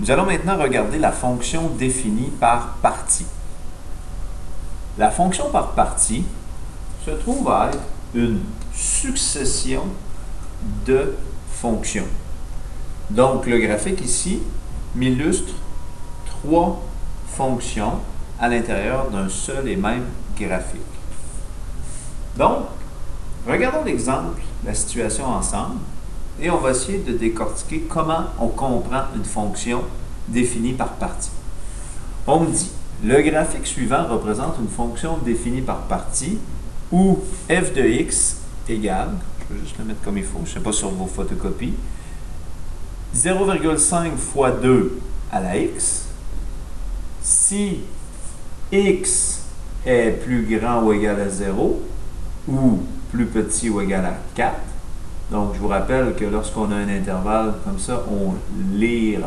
Nous allons maintenant regarder la fonction définie par partie. La fonction par partie se trouve à être une succession de fonctions. Donc, le graphique ici m'illustre trois fonctions à l'intérieur d'un seul et même graphique. Donc, regardons l'exemple, la situation ensemble, et on va essayer de décortiquer comment on comprend une fonction définie par partie. On me dit, le graphique suivant représente une fonction définie par partie où f de x égale, je vais juste le mettre comme il faut, je ne sais pas sur vos photocopies, 0,5 fois 2 à la x. Si x est plus grand ou égal à 0 ou plus petit ou égal à 4, donc je vous rappelle que lorsqu'on a un intervalle comme ça, on lire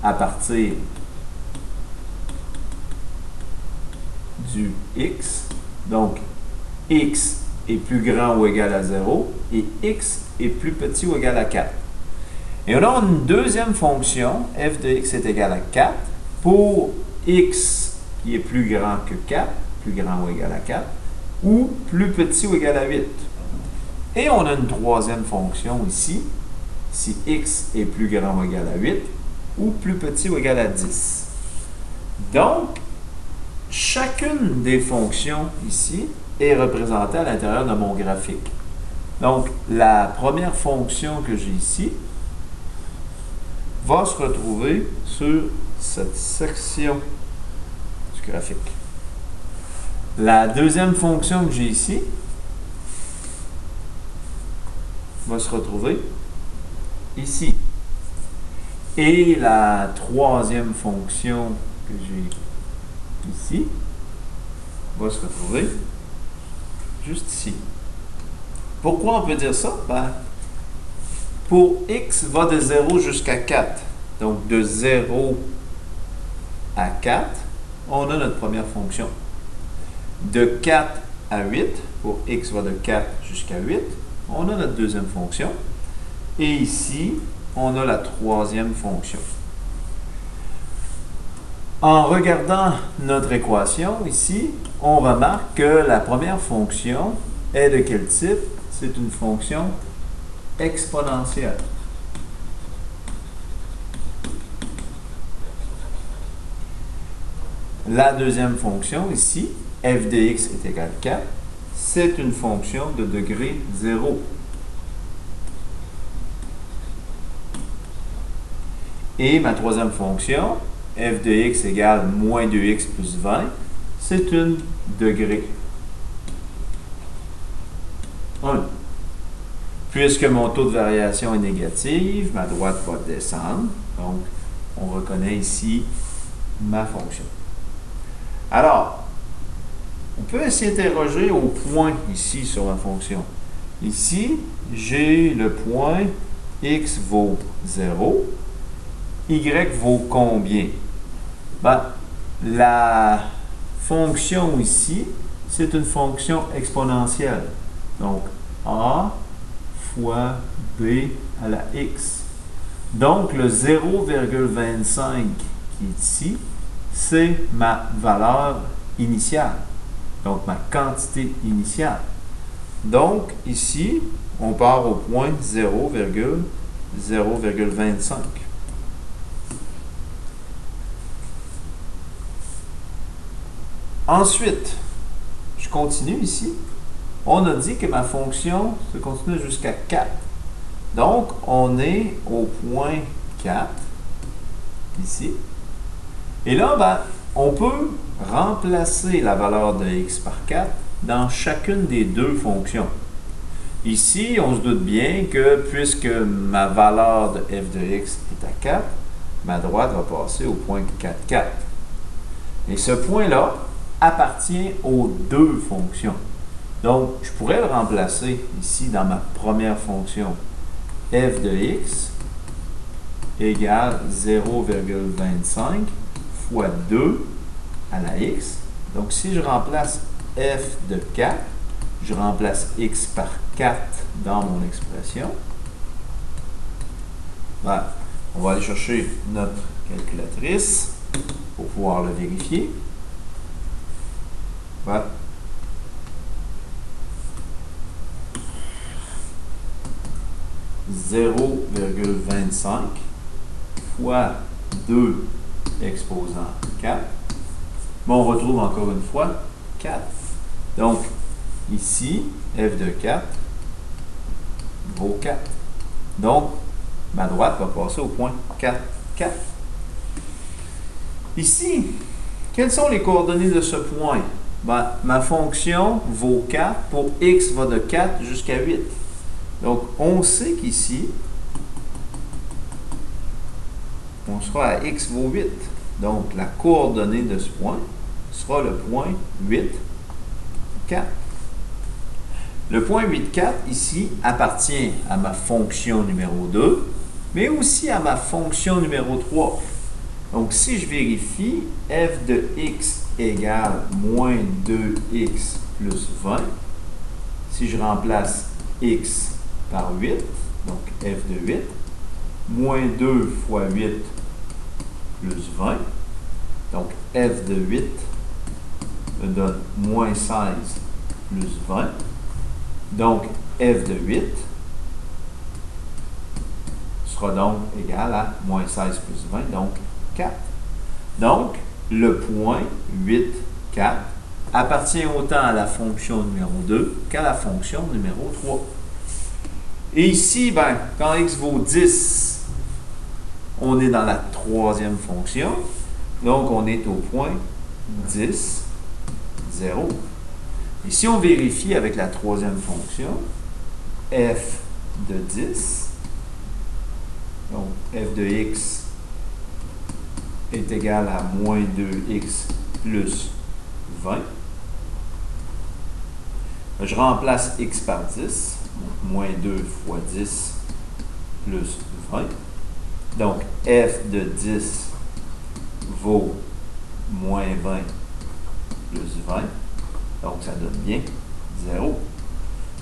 à partir du x. Donc, x est plus grand ou égal à 0 et x est plus petit ou égal à 4. Et on a une deuxième fonction, f de x est égal à 4, pour x qui est plus grand que 4, plus grand ou égal à 4, ou plus petit ou égal à 8. Et on a une troisième fonction ici, si x est plus grand ou égal à 8, ou plus petit ou égal à 10. Donc, chacune des fonctions ici est représentée à l'intérieur de mon graphique. Donc, la première fonction que j'ai ici va se retrouver sur cette section du graphique. La deuxième fonction que j'ai ici va se retrouver ici. Et la troisième fonction que j'ai ici va se retrouver juste ici. Pourquoi on peut dire ça? Ben, pour x va de 0 jusqu'à 4. Donc, de 0 à 4, on a notre première fonction. De 4 à 8, pour x va de 4 jusqu'à 8, on a notre deuxième fonction. Et ici, on a la troisième fonction. En regardant notre équation ici, on remarque que la première fonction est de quel type? C'est une fonction exponentielle. La deuxième fonction ici, f de x est égal à 4, c'est une fonction de degré 0. Et ma troisième fonction, f de x égale moins 2x plus 20, c'est une degré 1. Puisque mon taux de variation est négatif, ma droite va descendre. Donc, on reconnaît ici ma fonction. Alors, on peut s'interroger au point ici sur ma fonction. Ici, j'ai le point x vaut 0. Y vaut combien? Ben, la fonction ici, c'est une fonction exponentielle. Donc, a fois b à la x. Donc, le 0,25 qui est ici, c'est ma valeur initiale. Donc, ma quantité initiale. Donc, ici, on part au point 0,025. Ensuite, je continue ici. On a dit que ma fonction se continue jusqu'à 4. Donc, on est au point 4, ici. Et là, ben, on peut remplacer la valeur de x par 4 dans chacune des deux fonctions. Ici, on se doute bien que puisque ma valeur de f de x est à 4, ma droite va passer au point 4, 4. Et ce point-là appartient aux deux fonctions. Donc, je pourrais le remplacer ici dans ma première fonction. F de x égale 0,25 fois 2 à la x. Donc, si je remplace f de 4, je remplace x par 4 dans mon expression. Ben, On va aller chercher notre calculatrice pour pouvoir le vérifier. Voilà. 0,25 fois 2 exposant 4. Mais on retrouve encore une fois 4. Donc, ici, f de 4 vaut 4. Donc, ma droite va passer au point 4, 4. Ici, quelles sont les coordonnées de ce point? Ben, ma fonction vaut 4 pour x va de 4 jusqu'à 8. Donc, on sait qu'ici, on sera à x vaut 8. Donc, la coordonnée de ce point sera le point 8, 4. Le point 8, 4, ici, appartient à ma fonction numéro 2, mais aussi à ma fonction numéro 3. Donc, si je vérifie, f de x égale moins 2x plus 20, si je remplace x par 8, donc f de 8, moins 2 fois 8 plus 20, donc f de 8 me donne moins 16 plus 20, donc f de 8 sera donc égal à moins 16 plus 20, donc 4. Donc, le point 8, 4 appartient autant à la fonction numéro 2 qu'à la fonction numéro 3. Et ici, ben, quand x vaut 10, on est dans la troisième fonction. Donc, on est au point 10, 0. Et si on vérifie avec la troisième fonction, f de 10, donc f de x est égal à moins 2x plus 20. Je remplace x par 10, donc moins 2 fois 10 plus 20. Donc, f de 10 vaut moins 20 plus 20. Donc, ça donne bien 0.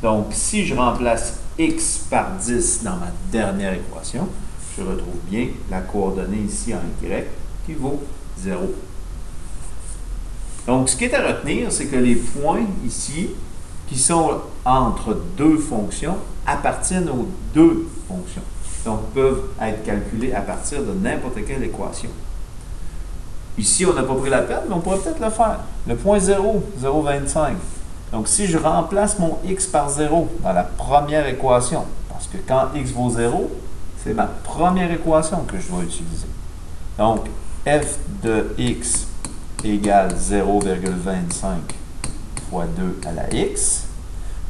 Donc, si je remplace x par 10 dans ma dernière équation, je retrouve bien la coordonnée ici en y qui vaut 0. Donc, ce qui est à retenir, c'est que les points ici, qui sont entre deux fonctions, appartiennent aux deux fonctions. Donc, peuvent être calculés à partir de n'importe quelle équation. Ici, on n'a pas pris la peine, mais on pourrait peut-être le faire. Le point 0, 0,25. Donc, si je remplace mon x par 0 dans la première équation, parce que quand x vaut 0, c'est ma première équation que je dois utiliser. Donc, f de x égale 0,25 fois 2 à la x.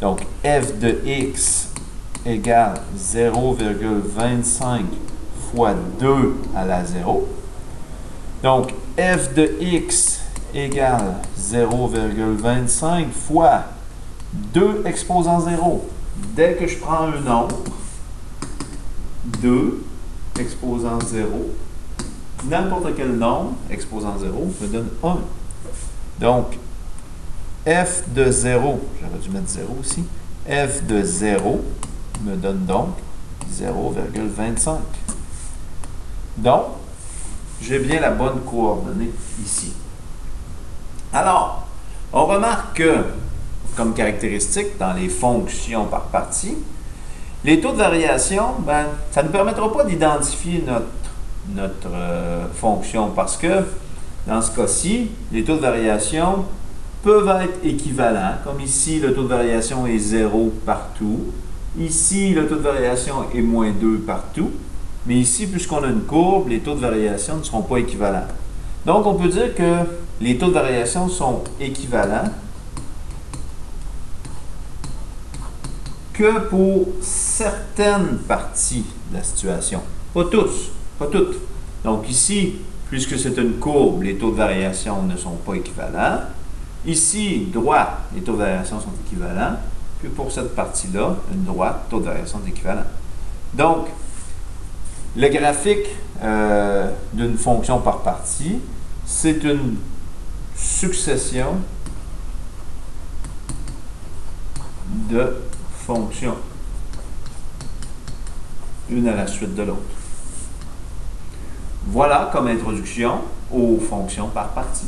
Donc, f de x égale 0,25 fois 2 à la 0. Donc, f de x égale 0,25 fois 2 exposant 0. Dès que je prends un nombre, 2 exposant 0, n'importe quel nombre exposant 0 me donne 1. Donc, f de 0, j'aurais dû mettre 0 aussi, f de 0 me donne donc 0,25. Donc, j'ai bien la bonne coordonnée ici. Alors, on remarque que, comme caractéristique dans les fonctions par partie, les taux de variation, ben, ça ne nous permettra pas d'identifier notre fonction parce que, dans ce cas-ci, les taux de variation peuvent être équivalents, comme ici, le taux de variation est 0 partout. Ici, le taux de variation est moins 2 partout. Mais ici, puisqu'on a une courbe, les taux de variation ne seront pas équivalents. Donc, on peut dire que les taux de variation sont équivalents que pour certaines parties de la situation. Pas tous, pas toutes. Donc ici, puisque c'est une courbe, les taux de variation ne sont pas équivalents. Ici, droite, les taux de variation sont équivalents. Puis pour cette partie-là, une droite, taux de variation est équivalent. Donc, le graphique d'une fonction par partie, c'est une succession de fonctions, une à la suite de l'autre. Voilà comme introduction aux fonctions par partie.